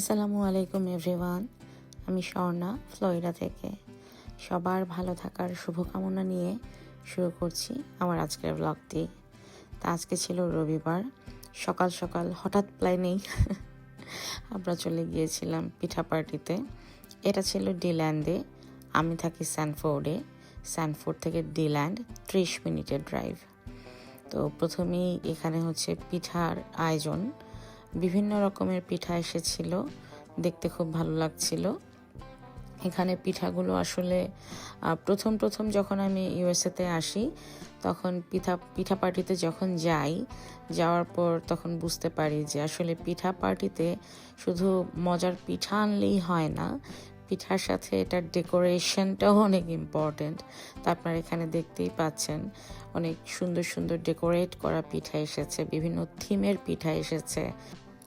আসসালামু আলাইকুম এভরিওয়ান। আমি স্বর্ণা, ফ্লোরিডা থেকে। সবার ভালো থাকার শুভকামনা নিয়ে শুরু করছি আমার আজকের ব্লগটি। তা আজকে ছিল রবিবার, সকাল সকাল হঠাৎ প্ল্যানেই আমরা চলে গিয়েছিলাম পিঠা পার্টিতে। এটা ছিল ডিল্যান্ডে, আমি থাকি স্যানফোর্ডে। স্যানফোর্ড থেকে ডিল্যান্ড 30 মিনিটের ড্রাইভ। তো প্রথমেই এখানে হচ্ছে পিঠার আয়োজন, বিভিন্ন রকমের পিঠা এসেছিল, দেখতে খুব ভালো লাগছিল। এখানে পিঠাগুলো আসলে প্রথম যখন আমি ইউএসএতে আসি তখন পিঠা পার্টিতে যখন যাওয়ার পর তখন বুঝতে পারি যে আসলে পিঠা পার্টিতে শুধু মজার পিঠা আনলেই হয় না, পিঠার সাথে এটার ডেকোরেশনটাও অনেক ইম্পর্টেন্ট। তো আপনারা এখানে দেখতেই পাচ্ছেন অনেক সুন্দর সুন্দর ডেকোরেট করা পিঠা এসেছে, বিভিন্ন থিমের পিঠা এসেছে।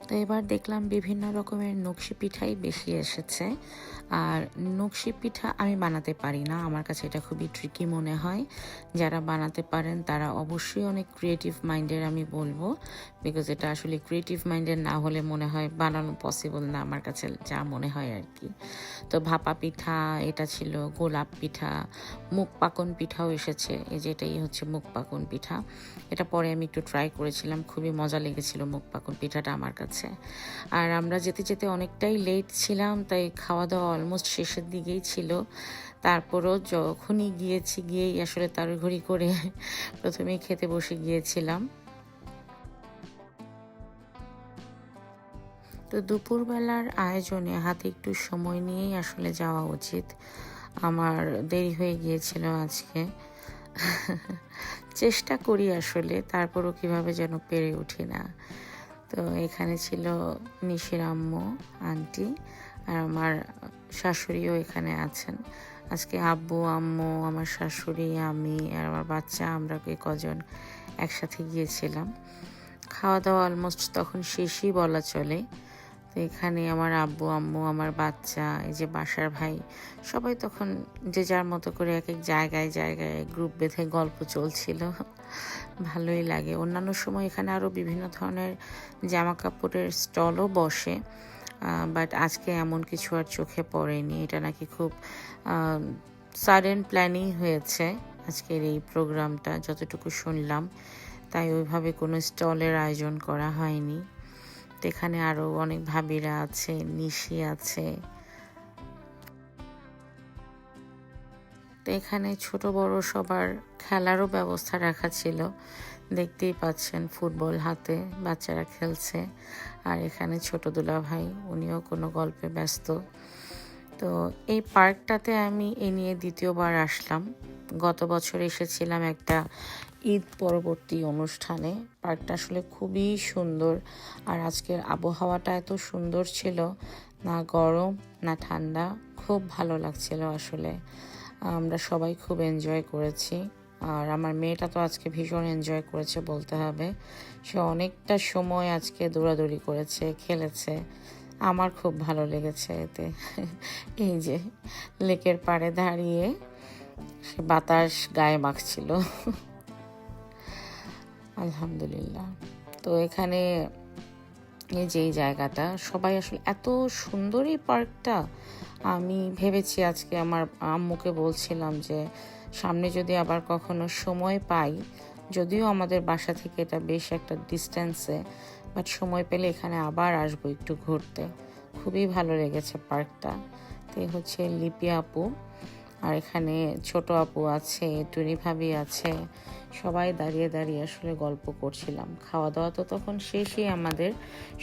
তো এবার দেখলাম বিভিন্ন রকমের নকশি পিঠাই বেশি এসেছে। আর নকশি পিঠা আমি বানাতে পারি না, আমার কাছে এটা খুবই ট্রিকি মনে হয়। যারা বানাতে পারেন তারা অবশ্যই অনেক ক্রিয়েটিভ মাইন্ডের আমি বলবো, বিকজ এটা আসলে ক্রিয়েটিভ মাইন্ডের না হলে মনে হয় বানানো পসিবল না, আমার কাছে যা মনে হয় আর কি। তো ভাপা পিঠা এটা ছিল, গোলাপ পিঠা, মুখ পাকন পিঠাও এসেছে। এই যে এটাই হচ্ছে মুখ পাকন পিঠা। এটা পরে আমি একটু ট্রাই করেছিলাম, খুবই মজা লেগেছিল মুখ পাকন পিঠাটা আমার কাছে। আর আমরা যেতে যেতে অনেকটাই লেট ছিলাম, তাই খাওয়া দাওয়া অলমোস্ট শেষের দিকেই ছিল। তারপরও যখনই গিয়েই আসলে তাড়াহুড়ি করে প্রথমেই খেতে বসে গিয়েছিলাম। তো দুপুরবেলার আয়োজনে হাতে একটু সময় নিয়েই আসলে যাওয়া উচিত, আমার দেরি হয়ে গিয়েছিল আজকে। চেষ্টা করি আসলে, তারপরও কিভাবে যেন পেরে উঠি না। তো এখানে ছিল নিশির আম্মু, আন্টি, আর আমার শাশুড়িও এখানে আছেন। আজকে আব্বু, আম্মু, আমার শাশুড়ি, আমি আর আমার বাচ্চা, আমরা কজন একসাথে গিয়েছিলাম। খাওয়া দাওয়া অলমোস্ট তখন শেষই বলা চলে। তো এখানে আমার আব্বু, আম্মু, আমার বাচ্চা, এই যে বাসার ভাই, সবাই তখন যে যার মতো করে এক এক জায়গায় গ্রুপ বেঁধে গল্প চলছিল। ভালোই লাগে। অন্যান্য সময় এখানে আরও বিভিন্ন ধরনের জামা কাপড়ের স্টলও বসে, বাট আজকে এমন কিছু আর চোখে পড়েনি। এটা নাকি খুব সাডেন প্ল্যানিং হয়েছে আজকের এই প্রোগ্রামটা, যতটুকু শুনলাম। তাই ওইভাবে কোনো স্টলের আয়োজন করা হয়নি। তো এখানে আরও অনেক ভাবিরা আছে, নিশি আছে। তো এখানে ছোট বড় সবার খেলারও ব্যবস্থা রাখা ছিল, দেখতেই পাচ্ছেন ফুটবল হাতে বাচ্চারা খেলছে। আর এখানে ছোট দুলা ভাই, উনিও কোনো গল্পে ব্যস্ত। তো এই পার্কটাতে আমি এ নিয়ে দ্বিতীয়বার আসলাম। গত বছর এসেছিলাম একটা ঈদ পরবর্তী অনুষ্ঠানে। পার্কটা আসলে খুবই সুন্দর, আর আজকের আবহাওয়াটা এত সুন্দর ছিল, না গরম না ঠান্ডা, খুব ভালো লাগছিল আসলে। আমরা সবাই খুব এনজয় করেছি, আর আমার মেয়েটা তো আজকে ভীষণ এনজয় করেছে বলতে হবে। সে অনেকটা সময় আজকে দৌড়াদৌড়ি করেছে, খেলেছে, আমার খুব ভালো লেগেছে এতে। এই যে লেকের পাড়ে দাঁড়িয়ে সে বাতাস গায়ে মাখছিল। আলহামদুলিল্লাহ। তো এখানে এই যে এই জায়গাটা, সবাই আসলে এত সুন্দর এই পার্কটা। আমি ভেবেছি আজকে আমার আম্মুকে বলছিলাম যে সামনে যদি আবার কখনো সময় পাই, যদিও আমাদের বাসা থেকে এটা বেশ একটা ডিস্টেন্সে, বাট সময় পেলে এখানে আবার আসবো একটু ঘুরতে। খুবই ভালো লেগেছে পার্কটা। তো হচ্ছে লিপি আপু, আর এখানে ছোট আপু আছে, টুনি ভাবি আছে, সবাই দাঁড়িয়ে আসলে গল্প করছিলাম। খাওয়া দাওয়া তো তখন শেষই আমাদের।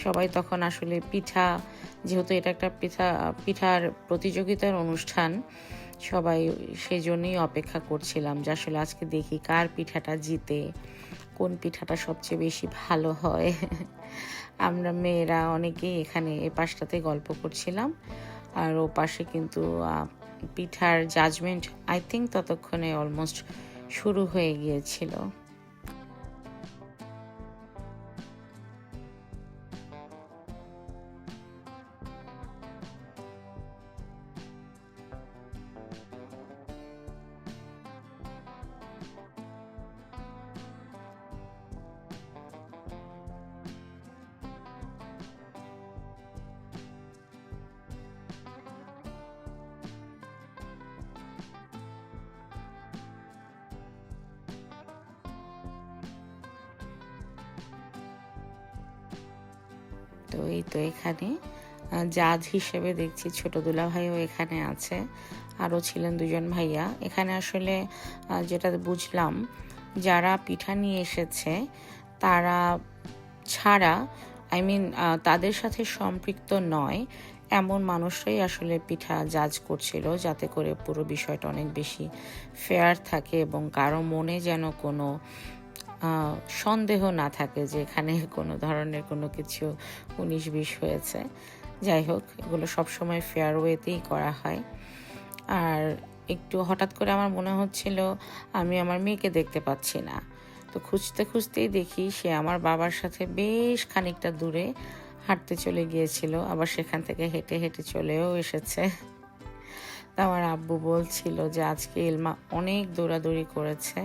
সবাই তখন আসলে পিঠা, যেহেতু এটা একটা পিঠার প্রতিযোগিতার অনুষ্ঠান, সবাই সেই জন্যই অপেক্ষা করছিলাম যে আসলে আজকে দেখি কার পিঠাটা জিতে, কোন পিঠাটা সবচেয়ে বেশি ভালো হয়। আমরা মেয়েরা অনেকেই এখানে এ পাশটাতে গল্প করছিলাম, আর ও পাশে কিন্তু পিঠার জাজমেন্ট আই থিঙ্ক ততক্ষণে অলমোস্ট শুরু হয়ে গিয়েছিল। তো এই তো এখানে জাজ হিসেবে দেখছি ছোট দুলা ভাইও এখানে আছে, আরও ছিলেন দুজন ভাইয়া। এখানে আসলে যেটা বুঝলাম, যারা পিঠা নিয়ে এসেছে তারা ছাড়া তাদের সাথে সম্পৃক্ত নয় এমন মানুষরাই আসলে পিঠা জাজ করছিল, যাতে করে পুরো বিষয়টা অনেক বেশি ফেয়ার থাকে এবং কারো মনে যেন কোনো সন্দেহ না থাকে যে এখানে কোনো ধরনের কোনো কিছু 19-20 হয়েছে। যাই হোক, এগুলো সবসময় ফেয়ার ওয়েতেই করা হয়। আর একটু হঠাৎ করে আমার মনে হচ্ছিল আমি আমার মেয়েকে দেখতে পাচ্ছি না, তো খুঁজতে খুঁজতেই দেখি সে আমার বাবার সাথে বেশ খানিকটা দূরে হাঁটতে চলে গিয়েছিল, আবার সেখান থেকে হেঁটে হেঁটে চলেও এসেছে। তা আমার আব্বু বলছিল যে আজকে ইলমা অনেক দৌড়াদৌড়ি করেছে,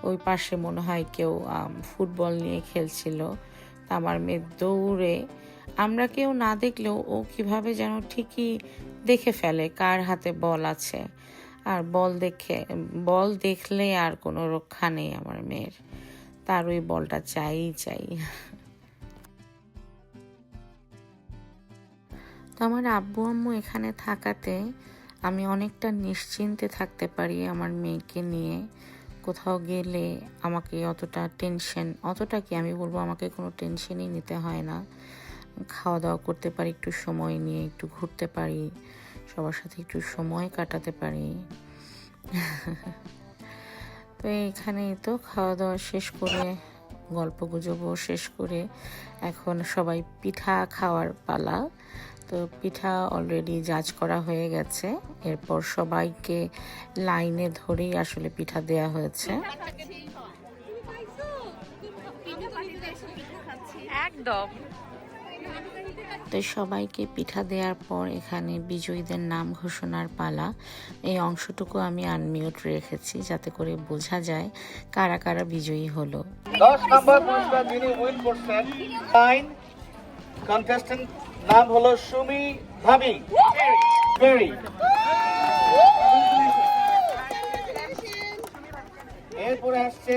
ওই পাশে মনে হয় কেউ ফুটবল নিয়ে খেলছিল। আমার মেয়ে দৌড়ে, আমরা কেউ না দেখলেও ও কিভাবে যেন ঠিকই দেখে ফেলে কার হাতে বল আছে, আর বল দেখলে আর কোনো রক্ষা নেই আমার মেয়ের, তার ওই বলটা চাই। তো আমার আব্বু আম্মু এখানে থাকাতে আমি অনেকটা নিশ্চিন্তে থাকতে পারি আমার মেয়েকে নিয়ে। কোথাও গেলে আমাকে অতটা কি আমি বলবো, আমাকে কোনো টেনশনই নিতে হয় না। খাওয়া দাওয়া করতে পারি, একটু সময় নিয়ে একটু ঘুরতে পারি, সবার সাথে একটু সময় কাটাতে পারি। তো এইখানেই তো খাওয়া দাওয়া শেষ করে, গল্প গুজবও শেষ করে এখন সবাই পিঠা খাওয়ার পালা। তো পিঠা অলরেডি জাজ করা হয়ে গেছে, এরপর সবাইকে লাইনে ধরেই আসলে পিঠা দেয়া হয়েছে। একদম। তো সবাইকে পিঠা দেওয়ার পর এখানে বিজয়ীদের নাম ঘোষণার পালা। এই অংশটুকু আমি আনমিউট রেখেছি যাতে করে বোঝা যায় কারা কারা বিজয়ী হলো। 10 নম্বর পুরস্কার যিনি উইন করছেন, 9 কন্টেস্টেন্ট, নাম হলো সুমি ভাবি বেরি। এরপরে আসছে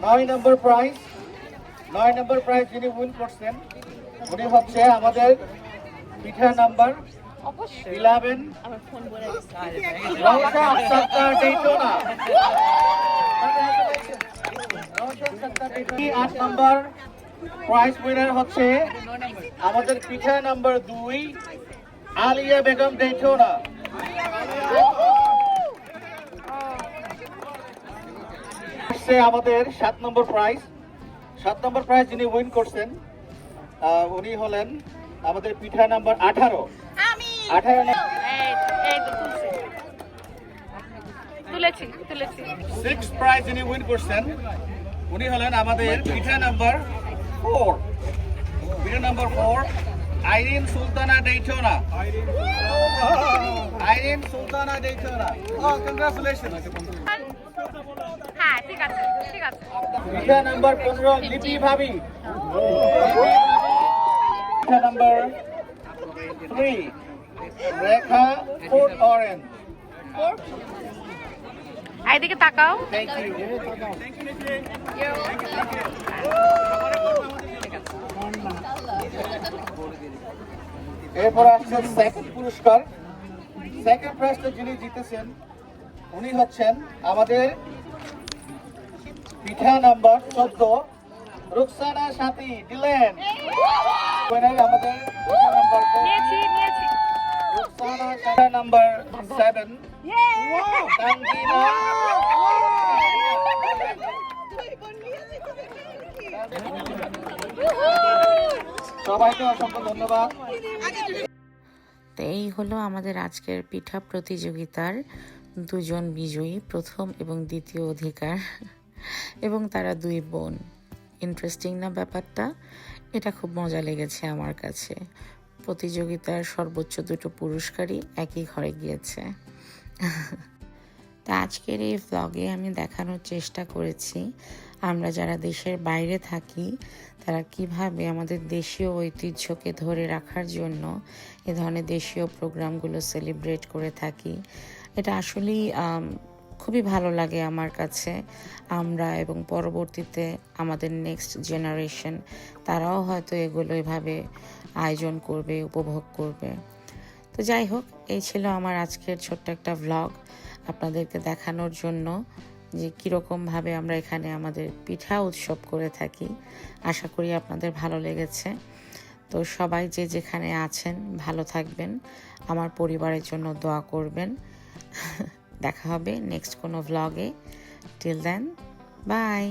9 নম্বর প্রাইজ। 9 নম্বর প্রাইজ যিনি উইন করছেন উনি হচ্ছে আমাদের পিঠা নাম্বার 11 রওশন সত্তার ডেইটনা। 8 নম্বর প্রাইজ উইনার হচ্ছে আমাদের পিঠা নাম্বার 2 আলিয়া বেগম ডেইটনা। আমাদের 7 নম্বর প্রাইজ। 7 নম্বর প্রাইজ যিনি উইন করছেন উনি হলেন আমাদের পিঠা নাম্বার 18। 18 তুলেছি। 6 প্রাইজ যিনি উইন করছেন উনি হলেন আমাদের পিঠা নাম্বার 4। পিঠা নাম্বার 4 আইরিন সুলতানা ডেইটনা। আইরিন সুলতানা ডেইটনা, কংগ্রাচুলেশন। হ্যাঁ, ঠিক আছে। পিঠা নাম্বার 15 লিপি ভাবি। পিঠা নাম্বার 3 রেখা ফুড অরেঞ্জ। এইদিকে তাকাও। Thank you. এরপর আসছে সেকেন্ড পুরস্কার। সেকেন্ড প্রাইজটা যিনি জিতেছেন উনি হচ্ছেন আমাদের পিঠা নাম্বার 14 রুকসানা সাথী ডিলেন। আমাদের পিঠা নাম্বার 14 নিয়েছি। রুকসানা পিঠা নাম্বার 7 তানজিনা। সবাইকে অসংখ্য ধন্যবাদ। তো এই হলো আমাদের আজকের পিঠা প্রতিযোগিতার দুজন বিজয়ী, প্রথম এবং দ্বিতীয় অধিকার, এবং তারা 2 বোন। ইন্টারেস্টিং না ব্যাপারটা? এটা খুব মজা লেগেছে আমার কাছে। প্রতিযোগিতার সর্বোচ্চ 2টো পুরস্কারই একই ঘরে গিয়েছে। তা আজকের এই ভ্লগে আমি দেখানোর চেষ্টা করেছি আমরা যারা দেশের বাইরে থাকি তারা কিভাবে আমাদের দেশীয় ঐতিহ্যকে ধরে রাখার জন্য এ ধরনের দেশীয় প্রোগ্রামগুলো সেলিব্রেট করে থাকি। এটা আসলেই খুবই ভালো লাগে আমার কাছে। আমরা এবং পরবর্তীতে আমাদের নেক্সট জেনারেশন তারাও হয়তো এগুলো এভাবে আয়োজন করবে, উপভোগ করবে। তো যাই হোক, এই ছিল আমার আজকের ছোট্ট একটা ভ্লগ আপনাদেরকে দেখানোর জন্য যে কীরকমভাবে আমরা এখানে আমাদের পিঠা উৎসব করে থাকি। আশা করি আপনাদের ভালো লেগেছে। তো সবাই যে যেখানে আছেন ভালো থাকবেন, আমার পরিবারের জন্য দোয়া করবেন। দেখা হবে নেক্সট কোনো ভ্লগে। Till then, by.